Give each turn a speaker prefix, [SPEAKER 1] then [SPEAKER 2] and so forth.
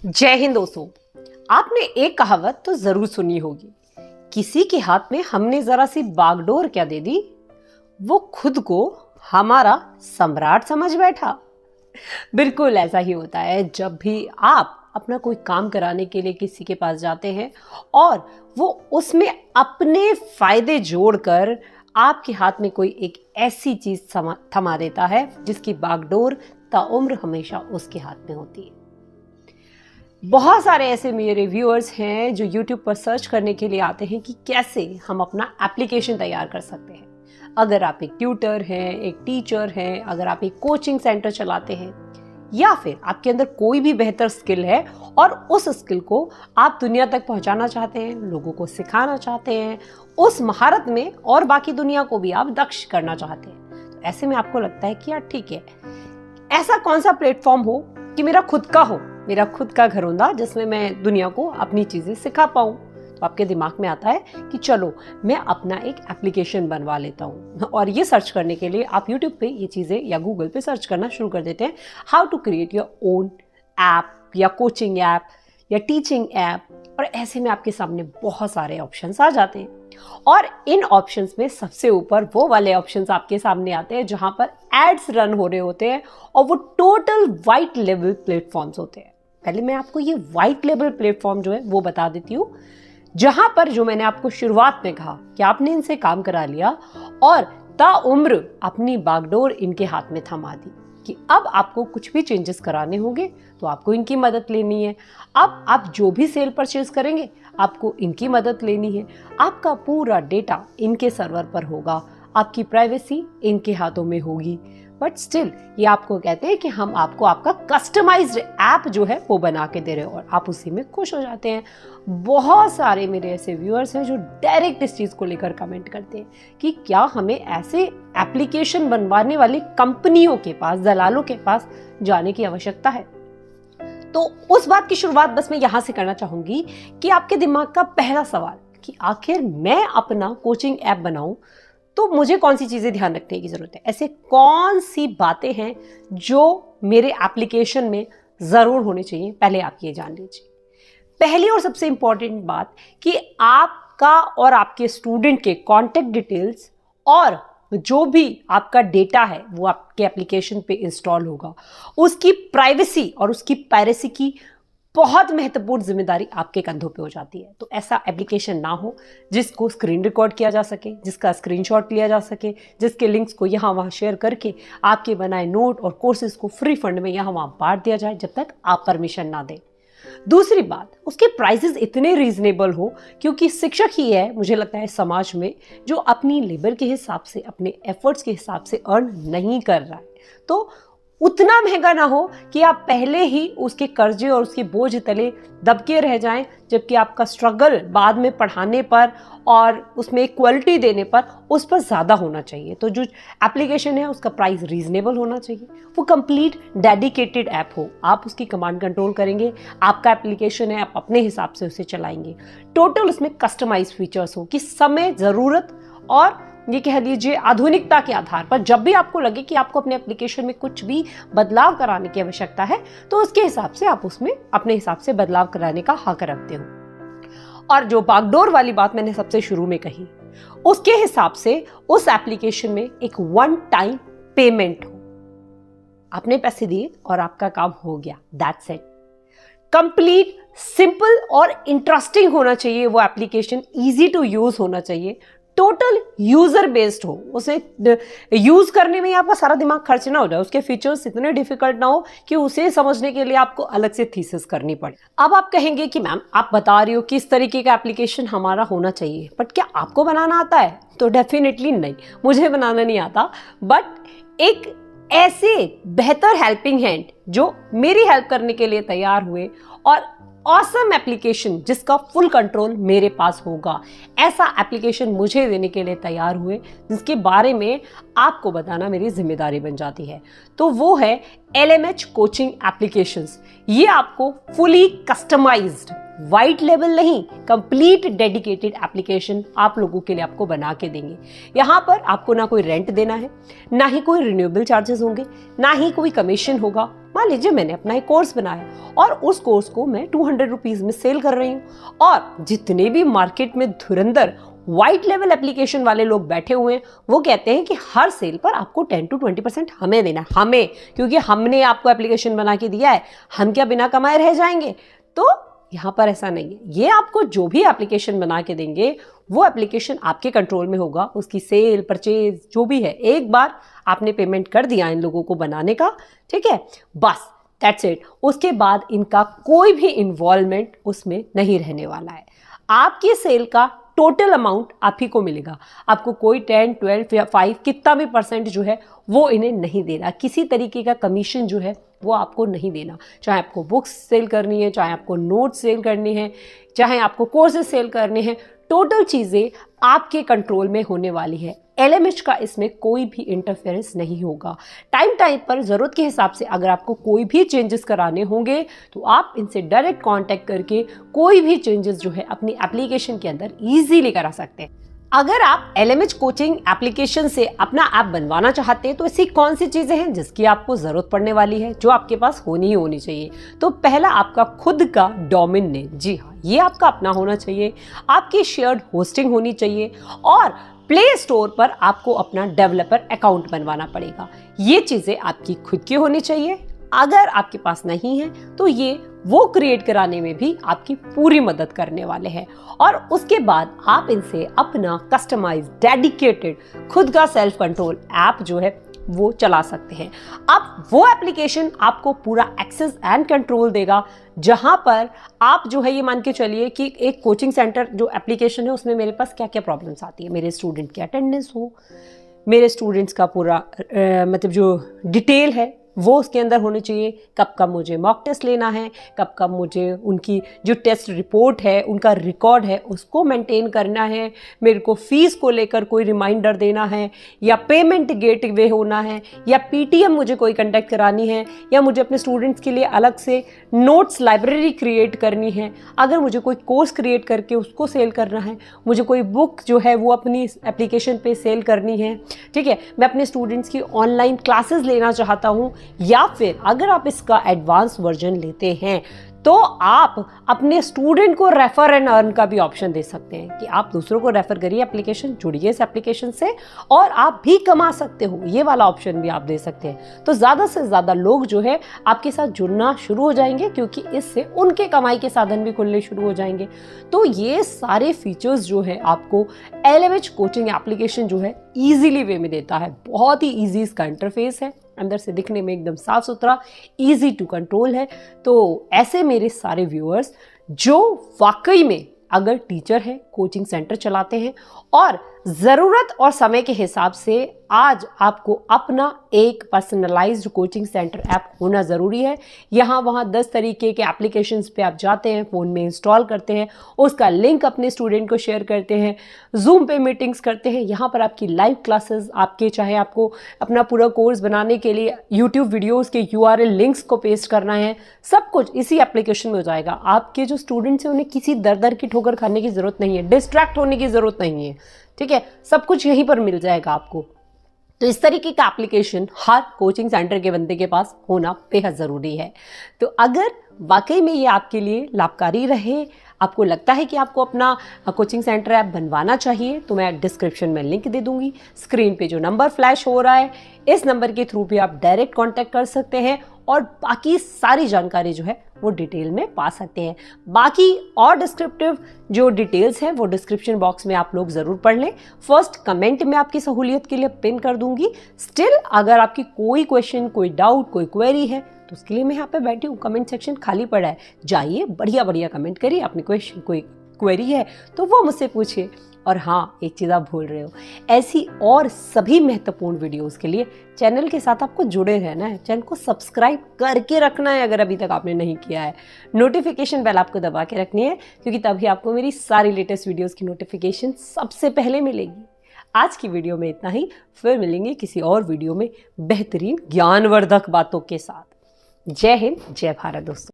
[SPEAKER 1] जय हिंद दोस्तों। आपने एक कहावत तो जरूर सुनी होगी, किसी के हाथ में हमने जरा सी बागडोर क्या दे दी, वो खुद को हमारा सम्राट समझ बैठा। बिल्कुल ऐसा ही होता है जब भी आप अपना कोई काम कराने के लिए किसी के पास जाते हैं और वो उसमें अपने फायदे जोड़कर आपके हाथ में कोई एक ऐसी चीज थमा देता है जिसकी बागडोर ताउम्र हमेशा उसके हाथ में होती है। बहुत सारे ऐसे मेरे व्यूअर्स हैं जो YouTube पर सर्च करने के लिए आते हैं कि कैसे हम अपना एप्लीकेशन तैयार कर सकते हैं। अगर आप एक ट्यूटर हैं, एक टीचर हैं, अगर आप एक कोचिंग सेंटर चलाते हैं या फिर आपके अंदर कोई भी बेहतर स्किल है और उस स्किल को आप दुनिया तक पहुंचाना चाहते हैं, लोगों को सिखाना चाहते हैं, उस महारत में और बाकी दुनिया को भी आप दक्ष करना चाहते हैं, तो ऐसे में आपको लगता है कि यार ठीक है, ऐसा कौन सा प्लेटफॉर्म हो कि मेरा खुद का हो, मेरा खुद का घरौंदा जिसमें मैं दुनिया को अपनी चीजें सिखा पाऊं। तो आपके दिमाग में आता है कि चलो मैं अपना एक एप्लीकेशन बनवा लेता हूं, और ये सर्च करने के लिए आप YouTube पे ये चीजें या Google पे सर्च करना शुरू कर देते हैं, how to create your own app या कोचिंग ऐप या टीचिंग ऐप। और ऐसे में आपके सामने बहुत सारे ऑप्शंस आ जाते हैं और इन ऑप्शंस में सबसे ऊपर वो वाले ऑप्शंस आपके सामने आते हैं जहां पर एड्स रन हो रहे होते हैं और वो टोटल वाइट लेवल प्लेटफॉर्म्स होते हैं। पहले मैं आपको ये वाइट लेवल प्लेटफॉर्म जो है वो बता देती हूँ, जहां पर जो मैंने आपको शुरुआत में कहा कि आपने इनसे काम करा लिया और ताउम्र अपनी बागडोर इनके हाथ में थमा दी कि अब आपको कुछ भी चेंजेस कराने होंगे तो आपको इनकी मदद लेनी है। अब आप जो भी सेल परचेज करेंगे आपको इनकी मदद लेनी है। आपका पूरा डेटा इनके सर्वर पर होगा, आपकी प्राइवेसी इनके हाथों में होगी, बट स्टिल ये आपको कहते हैं कि हम आपको आपका कस्टमाइज्ड ऐप जो है वो बना के दे रहे हो और आप उसी में खुश हो जाते हैं। बहुत सारे मेरे ऐसे व्यूअर्स हैं जो डायरेक्ट इस चीज़ को लेकर कमेंट करते हैं कि क्या हमें ऐसे एप्लीकेशन बनवाने वाली कंपनियों के पास, दलालों के पास जाने की आवश्यकता है। तो उस बात की शुरुआत बस मैं यहाँ से करना चाहूँगी कि आपके दिमाग का पहला सवाल कि आखिर मैं अपना कोचिंग ऐप बनाऊँ तो मुझे कौन सी चीज़ें ध्यान रखने की ज़रूरत है, ऐसे कौन सी बातें हैं जो मेरे एप्लीकेशन में ज़रूर होनी चाहिए। पहले आप ये जान लीजिए। पहली और सबसे इंपॉर्टेंट बात कि आपका और आपके स्टूडेंट के कॉन्टैक्ट डिटेल्स और जो भी आपका डेटा है वो आपके एप्लीकेशन पे इंस्टॉल होगा, उसकी प्राइवेसी और उसकी पायरेसी की बहुत महत्वपूर्ण जिम्मेदारी आपके कंधों पे हो जाती है। तो ऐसा एप्लीकेशन ना हो जिसको स्क्रीन रिकॉर्ड किया जा सके, जिसका स्क्रीनशॉट लिया जा सके, जिसके लिंक्स को यहाँ वहाँ शेयर करके आपके बनाए नोट और कोर्सेज को फ्री फंड में यहाँ वहाँ बांट दिया जाए जब तक आप परमिशन ना दें। दूसरी बात, उसके प्राइसेस इतने रीजनेबल हो, क्योंकि शिक्षक ही है मुझे लगता है समाज में जो अपनी लेबर के हिसाब से, अपने एफर्ट्स के हिसाब से अर्न नहीं कर रहा है, तो उतना महंगा ना हो कि आप पहले ही उसके कर्जे और उसके बोझ तले दबके रह जाएं, जबकि आपका स्ट्रगल बाद में पढ़ाने पर और उसमें क्वालिटी देने पर उस पर ज़्यादा होना चाहिए। तो जो एप्लीकेशन है उसका प्राइस रीजनेबल होना चाहिए, वो कंप्लीट डेडिकेटेड ऐप हो, आप उसकी कमांड कंट्रोल करेंगे, आपका एप्लीकेशन है, आप अपने हिसाब से उसे चलाएंगे। टोटल उसमें कस्टमाइज फीचर्स हो कि समय, ज़रूरत और ये कह लीजिए आधुनिकता के आधार पर जब भी आपको लगे कि आपको अपने एप्लीकेशन में कुछ भी बदलाव कराने की आवश्यकता है तो उसके हिसाब से आप उसमें अपने हिसाब से बदलाव कराने का हक रखते हो। और जो बागडोर वाली बात मैंने सबसे शुरू में कही, उसके हिसाब से उस एप्लीकेशन में एक वन टाइम पेमेंट हो, आपने पैसे दिए और आपका काम हो गया, दैट्स इट। कंप्लीट सिंपल और इंटरेस्टिंग होना चाहिए वो एप्लीकेशन, इजी टू यूज होना चाहिए, टोटल यूजर बेस्ड हो, उसे यूज करने में आपका सारा दिमाग खर्च ना हो जाए, उसके फीचर्स इतने डिफिकल्ट ना हो कि उसे समझने के लिए आपको अलग से थीसिस करनी पड़े। अब आप कहेंगे कि मैम आप बता रही हो कि इस तरीके का एप्लीकेशन हमारा होना चाहिए, बट क्या आपको बनाना आता है? तो डेफिनेटली नहीं, मुझे बनाना नहीं आता, बट एक ऐसे बेहतर हेल्पिंग हैंड जो मेरी हेल्प करने के लिए तैयार हुए और ऑसम एप्लीकेशन जिसका फुल कंट्रोल मेरे पास होगा, ऐसा एप्लीकेशन मुझे देने के लिए तैयार हुए जिसके बारे में आपको बताना मेरी जिम्मेदारी बन जाती है। तो वो है LMH कोचिंग एप्लीकेशंस। ये आपको फुली कस्टमाइज्ड वाइट लेबल नहीं, कंप्लीट डेडिकेटेड एप्लीकेशन आप लोगों के लिए आपको बना के देंगे। यहाँ पर आपको ना कोई रेंट देना है, ना ही कोई रिन्यूएबल चार्जेस होंगे, ना ही कोई कमीशन होगा। मान लीजिए मैंने अपना एक कोर्स बनाया और उस कोर्स को मैं 200 रुपीज में सेल कर रही हूँ, और जितने भी मार्केट में धुरंधर व्हाइट लेवल एप्लीकेशन वाले लोग बैठे हुए हैं, वो कहते हैं कि हर सेल पर आपको 10 to 20% हमें देना है, हमें, क्योंकि हमने आपको एप्लीकेशन बना के दिया है, हम क्या बिना कमाए रह जाएंगे। तो यहाँ पर ऐसा नहीं है। ये आपको जो भी एप्लीकेशन बना के देंगे वो एप्लीकेशन आपके कंट्रोल में होगा, उसकी सेल परचेज जो भी है, एक बार आपने पेमेंट कर दिया इन लोगों को बनाने का, ठीक है, बस दैट्स इट। उसके बाद इनका कोई भी इन्वॉल्वमेंट उसमें नहीं रहने वाला है। आपकी सेल का टोटल अमाउंट आप ही को मिलेगा, आपको कोई 10, 12 या 5 कितना भी परसेंट जो है वो इन्हें नहीं देना। किसी तरीके का कमीशन जो है वो आपको नहीं देना, चाहे आपको बुक्स सेल करनी है, चाहे आपको नोट्स सेल करनी है, चाहे आपको कोर्सेज सेल करने हैं, टोटल चीज़ें आपके कंट्रोल में होने वाली है। LMH का इसमें कोई भी इंटरफेरेंस नहीं होगा। टाइम पर ज़रूरत के हिसाब से अगर आपको कोई भी चेंजेस कराने होंगे तो आप इनसे डायरेक्ट कांटेक्ट करके कोई भी चेंजेस जो है अपनी एप्लीकेशन के अंदर ईजीली करा सकते हैं। अगर आप LMH कोचिंग एप्लीकेशन से अपना ऐप बनवाना चाहते हैं तो ऐसी कौन सी चीज़ें हैं जिसकी आपको ज़रूरत पड़ने वाली है, जो आपके पास होनी ही होनी चाहिए। तो पहला आपका खुद का डोमेन नेम, जी हाँ, ये आपका अपना होना चाहिए, आपकी शेयर्ड होस्टिंग होनी चाहिए, और प्ले स्टोर पर आपको अपना डेवलपर अकाउंट बनवाना पड़ेगा। ये चीज़ें आपकी खुद की होनी चाहिए। अगर आपके पास नहीं है तो ये वो क्रिएट कराने में भी आपकी पूरी मदद करने वाले हैं, और उसके बाद आप इनसे अपना कस्टमाइज डेडिकेटेड खुद का सेल्फ कंट्रोल ऐप जो है वो चला सकते हैं। अब वो एप्लीकेशन आपको पूरा एक्सेस एंड कंट्रोल देगा, जहां पर आप जो है ये मान के चलिए कि एक कोचिंग सेंटर जो एप्लीकेशन है उसमें मेरे पास क्या क्या प्रॉब्लम्स आती है, मेरे स्टूडेंट की अटेंडेंस हो, मेरे स्टूडेंट्स का पूरा मतलब जो डिटेल है वो उसके अंदर होनी चाहिए, कब कब मुझे मॉक टेस्ट लेना है, कब कब मुझे उनकी जो टेस्ट रिपोर्ट है उनका रिकॉर्ड है उसको मेंटेन करना है, मेरे को फीस को लेकर कोई रिमाइंडर देना है, या पेमेंट गेटवे होना है, या PTM मुझे कोई कंडक्ट करानी है, या मुझे अपने स्टूडेंट्स के लिए अलग से नोट्स लाइब्रेरी क्रिएट करनी है, अगर मुझे कोई कोर्स क्रिएट करके उसको सेल करना है, मुझे कोई बुक जो है वो अपनी एप्लीकेशन पे सेल करनी है, ठीक है, मैं अपने स्टूडेंट्स की ऑनलाइन क्लासेस लेना चाहता हूँ, या फिर अगर आप इसका एडवांस वर्जन लेते हैं तो आप अपने स्टूडेंट को रेफर एंड अर्न का भी ऑप्शन दे सकते हैं कि आप दूसरों को रेफर करिए एप्लीकेशन, जुड़िए इस एप्लीकेशन से और आप भी कमा सकते हो, ये वाला ऑप्शन भी आप दे सकते हैं। तो ज़्यादा से ज़्यादा लोग जो है आपके साथ जुड़ना शुरू हो जाएंगे, क्योंकि इससे उनके कमाई के साधन भी खुलने शुरू हो जाएंगे। तो ये सारे फीचर्स जो है आपको LMH कोचिंग एप्लीकेशन जो है ईजिली वे में देता है। बहुत ही ईजी इसका इंटरफेस है, अंदर से दिखने में एकदम साफ सुथरा, इजी टू कंट्रोल है। तो ऐसे मेरे सारे व्यूअर्स जो वाकई में अगर टीचर हैं, कोचिंग सेंटर चलाते हैं और ज़रूरत और समय के हिसाब से आज आपको अपना एक पर्सनलाइज्ड कोचिंग सेंटर ऐप होना ज़रूरी है। यहाँ वहाँ 10 तरीके के एप्लीकेशंस पे आप जाते हैं, फ़ोन में इंस्टॉल करते हैं, उसका लिंक अपने स्टूडेंट को शेयर करते हैं, जूम पे मीटिंग्स करते हैं, यहाँ पर आपकी लाइव क्लासेस, आपके चाहे आपको अपना पूरा कोर्स बनाने के लिए यूट्यूब वीडियोज़ के URL लिंक्स को पेस्ट करना है, सब कुछ इसी एप्लीकेशन में हो जाएगा। आपके जो स्टूडेंट्स हैं उन्हें किसी दर दर की ठोकर खाने की ज़रूरत नहीं है, डिस्ट्रैक्ट होने की ज़रूरत नहीं है, ठीक है, सब कुछ यहीं पर मिल जाएगा आपको। तो इस तरीके का एप्लीकेशन हर कोचिंग सेंटर के बंदे के पास होना बेहद ज़रूरी है। तो अगर वाकई में ये आपके लिए लाभकारी रहे, आपको लगता है कि आपको अपना कोचिंग सेंटर ऐप बनवाना चाहिए, तो मैं डिस्क्रिप्शन में लिंक दे दूंगी। स्क्रीन पे जो नंबर फ्लैश हो रहा है इस नंबर के थ्रू भी आप डायरेक्ट कांटेक्ट कर सकते हैं और बाकी सारी जानकारी जो है वो डिटेल में पा सकते हैं। बाकी और डिस्क्रिप्टिव जो डिटेल्स हैं वो डिस्क्रिप्शन बॉक्स में आप लोग ज़रूर पढ़ लें। फर्स्ट कमेंट में आपकी सहूलियत के लिए पिन कर दूंगी। स्टिल अगर आपकी कोई क्वेश्चन, कोई डाउट, कोई क्वेरी है तो उसके लिए मैं यहाँ पे बैठी हूँ, कमेंट सेक्शन खाली पड़ा है, जाइए बढ़िया बढ़िया कमेंट करिए। अपनी क्वेश्चन, कोई क्वेरी है तो वो मुझसे पूछिए। और हाँ, एक चीज़ आप भूल रहे हो, ऐसी और सभी महत्वपूर्ण वीडियोस के लिए चैनल के साथ आपको जुड़े रहना है, चैनल को सब्सक्राइब करके रखना है अगर अभी तक आपने नहीं किया है। नोटिफिकेशन बेल आपको दबा के रखनी है, क्योंकि तभी आपको मेरी सारी लेटेस्ट वीडियोस की नोटिफिकेशन सबसे पहले मिलेगी। आज की वीडियो में इतना ही, फिर मिलेंगे किसी और वीडियो में बेहतरीन ज्ञानवर्धक बातों के साथ। जय हिंद, जय भारत दोस्तों।